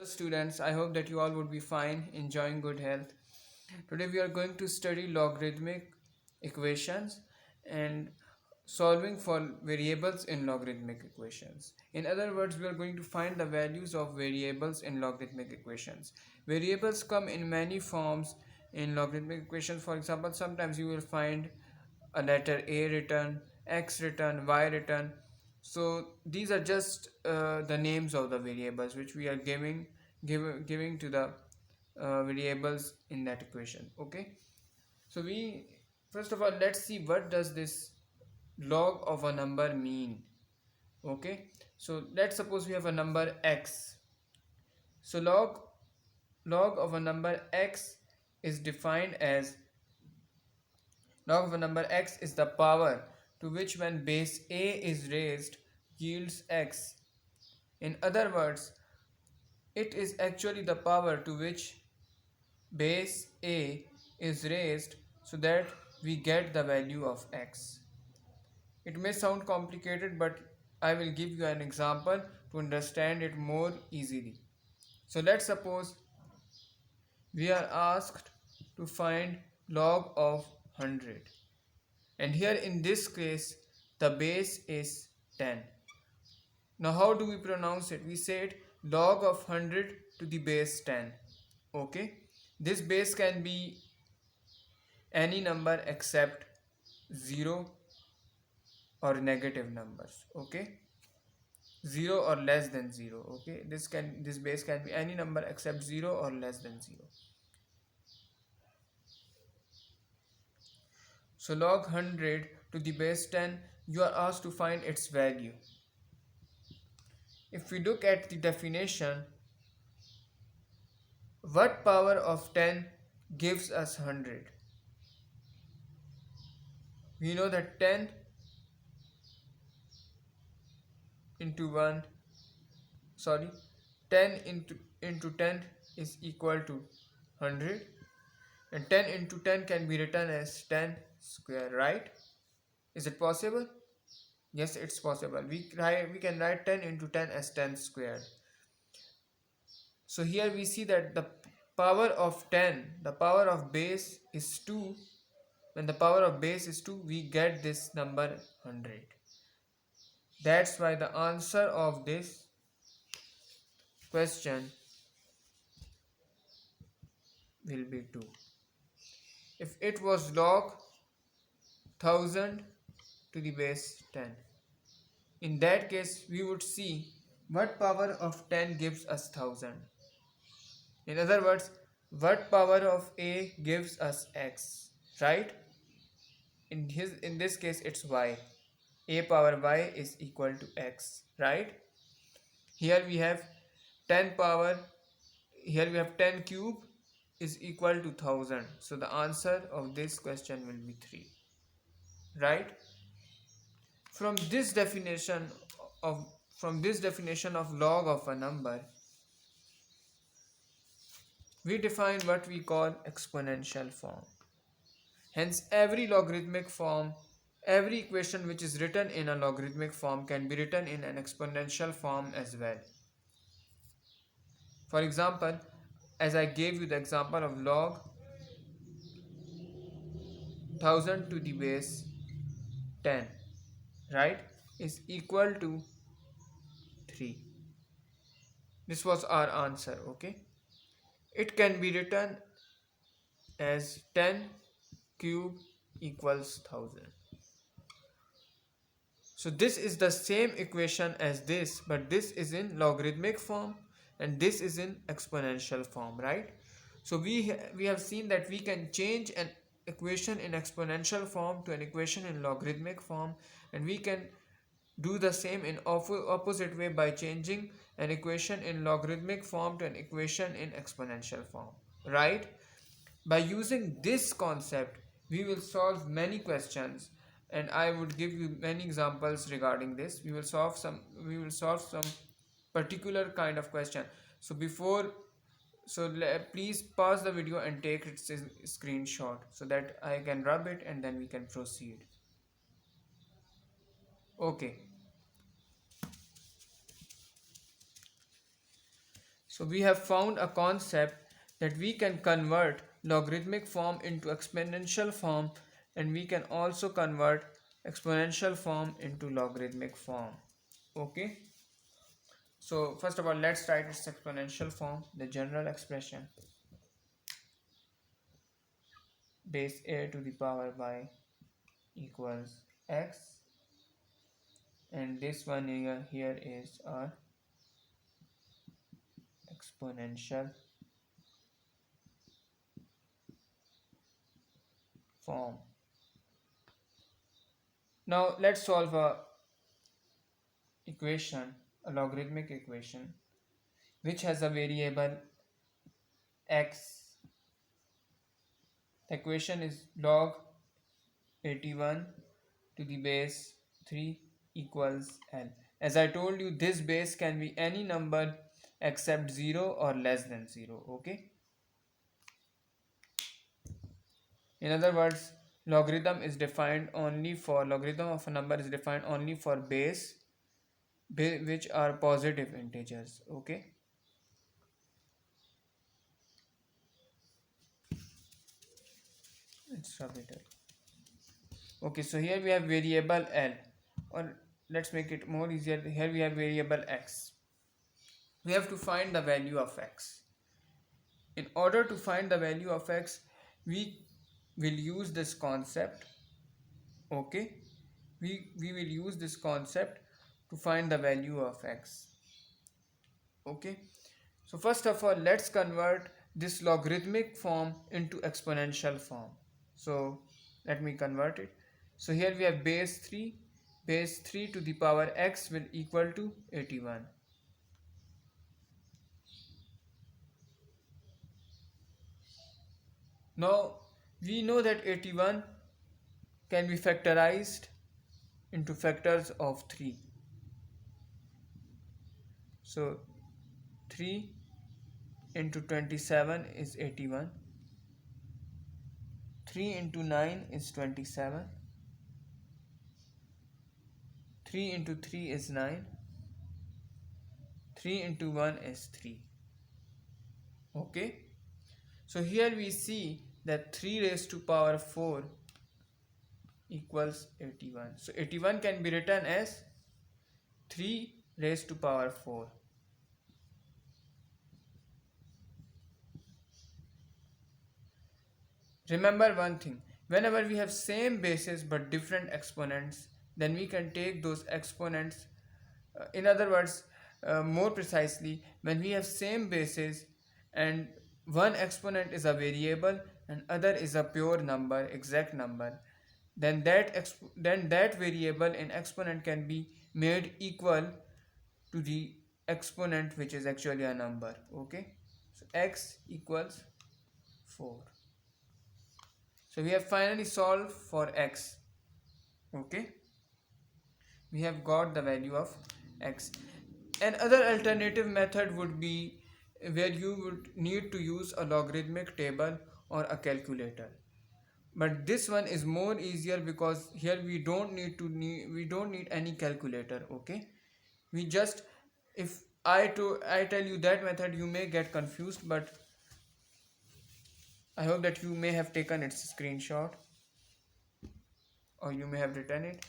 Students, I hope that you all would be fine, enjoying good health. Today we are going to study logarithmic equations and solving for variables in logarithmic equations. In other words, we are going to find the values of variables in logarithmic equations. Variables come in many forms in logarithmic equations. For example, sometimes you will find a letter a written, x written, y written. So these are just the names of the variables which we are giving to the variables in that equation. Okay, so we first of all, let's see what does this log of a number mean. Okay, so let's suppose we have a number x. So log of a number x is defined as log of a number x is the power to which when base a is raised yields x. In other words, it is actually the power to which base a is raised so that we get the value of x. It may sound complicated, but I will give you an example to understand it more easily. So let's suppose we are asked to find log of 100, and here in this case the base is 10. Now how do we pronounce it? We say it log of 100 to the base 10. Okay, this base can be any number except 0 or negative numbers. Okay, 0 or less than 0. Okay, this base can be any number except 0 or less than 0. So log 100 to the base 10, you are asked to find its value. If we look at the definition, what power of 10 gives us 100? We know that 10 into 1, sorry, 10 into 10 is equal to 100, and 10 into 10 can be written as 10 square, right? Is it possible? Yes, it's possible. We can write 10 into 10 as 10 squared. So here we see that the power of 10, the power of base is 2. When the power of base is 2, we get this number 100. That's why the answer of this question will be 2. If it was log 1000 to the base 10, in that case we would see what power of 10 gives us 1000. In other words, what power of a gives us x, right? In this case it's y. A power y is equal to x, right? Here we have 10 power, here we have 10 cube is equal to 1000. So the answer of this question will be 3, right? From this definition of log of a number, we define what we call exponential form. Hence, every equation which is written in a logarithmic form can be written in an exponential form as well. For example, as I gave you the example of log 1000 to the base 10, right, is equal to 3. This was our answer. Okay, it can be written as 10 cube equals 1000. So this is the same equation as this, but this is in logarithmic form and this is in exponential form, right? So we have seen that we can change an equation in exponential form to an equation in logarithmic form, and we can do the same in opposite way by changing an equation in logarithmic form to an equation in exponential form, right? By using this concept, we will solve many questions, and I would give you many examples regarding this. We will solve some particular kind of question. So please pause the video and take its screenshot so that I can rub it and then we can proceed. Okay. So we have found a concept that we can convert logarithmic form into exponential form, and we can also convert exponential form into logarithmic form. Okay. So first of all, let's write its exponential form. The general expression, base a to the power y equals x, and this one here is our exponential form. Now let's solve a logarithmic equation which has a variable x. The equation is log 81 to the base 3 equals L. As I told you, this base can be any number except 0 or less than 0. Okay. In other words, logarithm of a number is defined only for base which are positive integers. Okay. Let's rub it up. Okay, so here we have variable L, or let's make it more easier. Here we have variable x. We have to find the value of x. In order to find the value of x, we will use this concept. Okay, we will use this concept to find the value of x. Okay, so first of all, let's convert this logarithmic form into exponential form. So let me convert it. So here we have base 3 to the power x will equal to 81. Now we know that 81 can be factorized into factors of 3. So 3 into 27 is 81. 3 into 9 is 27. 3 into 3 is 9. 3 into 1 is 3. Okay. So here we see that 3 raised to power 4 equals 81. So 81 can be written as 3 raised to power 4. Remember one thing, whenever we have same bases but different exponents, then we can take those exponents, in other words, more precisely, when we have same bases and one exponent is a variable and other is a pure number, exact number, then that variable in exponent can be made equal to the exponent which is actually a number. Okay, so x equals 4. So we have finally solved for x. Okay, we have got the value of x. Another alternative method would be where you would need to use a logarithmic table or a calculator, but this one is more easier because here we don't need any calculator. Okay, we just, if I tell you that method, you may get confused, but I hope that you may have taken its screenshot or you may have written it.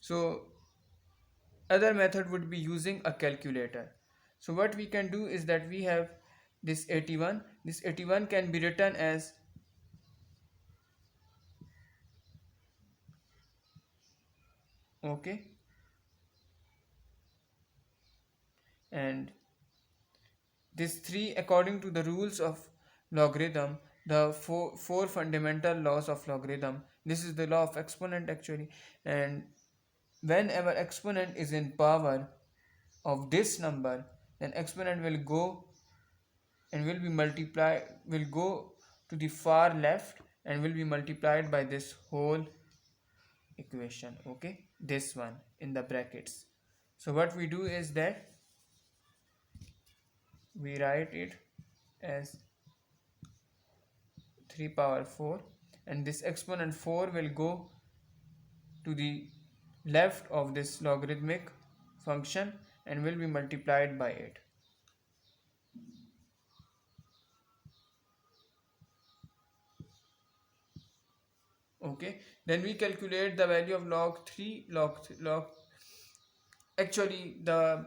So other method would be using a calculator. So what we can do is that we have this 81. This 81 can be written as okay, and this 3, according to the rules of logarithm, the four fundamental laws of logarithm, this is the law of exponent actually, and whenever exponent is in power of this number, then exponent will go and will go to the far left and will be multiplied by this whole equation. Okay, this one in the brackets. So what we do is that we write it as 3 power 4, and this exponent 4 will go to the left of this logarithmic function and will be multiplied by it. Okay, then we calculate the value of log 3 log. Actually, the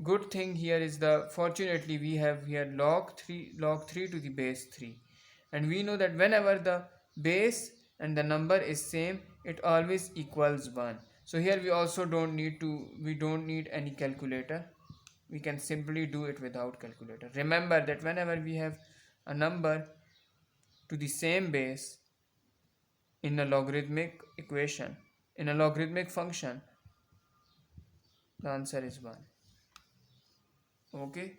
good thing here is the fortunately we have here log 3 to the base 3, and we know that whenever the base and the number is same, it always equals 1. So here we don't need any calculator. We can simply do it without calculator. Remember that whenever we have a number to the same base in a logarithmic equation, in a logarithmic function, the answer is 1. Okay,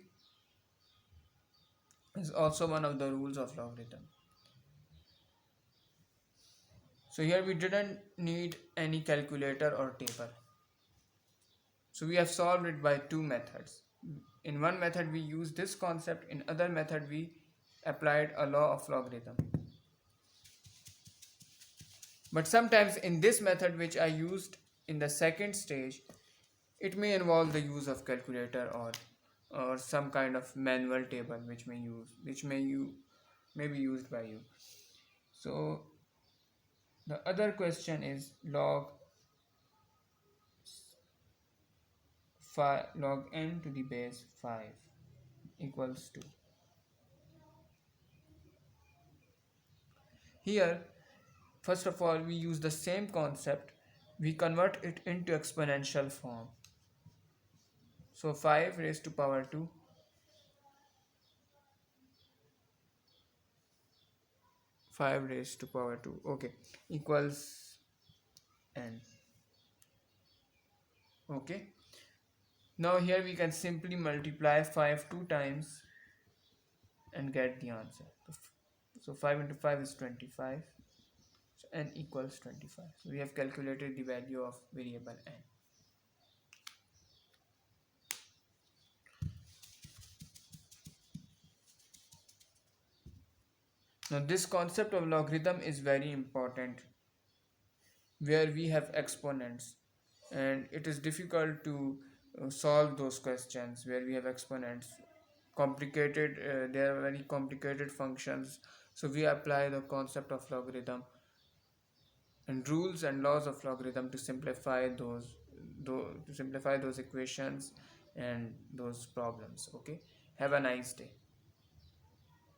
is also one of the rules of logarithm. So here we didn't need any calculator or table. So we have solved it by two methods. In one method we use this concept, in other method we applied a law of logarithm. But sometimes in this method which I used in the second stage, it may involve the use of calculator or some kind of manual table which may be used by you. So the other question is log n to the base 5 equals to. Here, first of all, we use the same concept. We convert it into exponential form. So 5 raised to power 2 5 raised to power 2, okay, equals n. Okay, now here we can simply multiply 5 two times and get the answer. So 5 into 5 is 25. So n equals 25. So we have calculated the value of variable n. Now this concept of logarithm is very important where we have exponents, and it is difficult to solve those questions where we have exponents. There are very complicated functions, so we apply the concept of logarithm and rules and laws of logarithm to simplify those equations and those problems. Okay, have a nice day.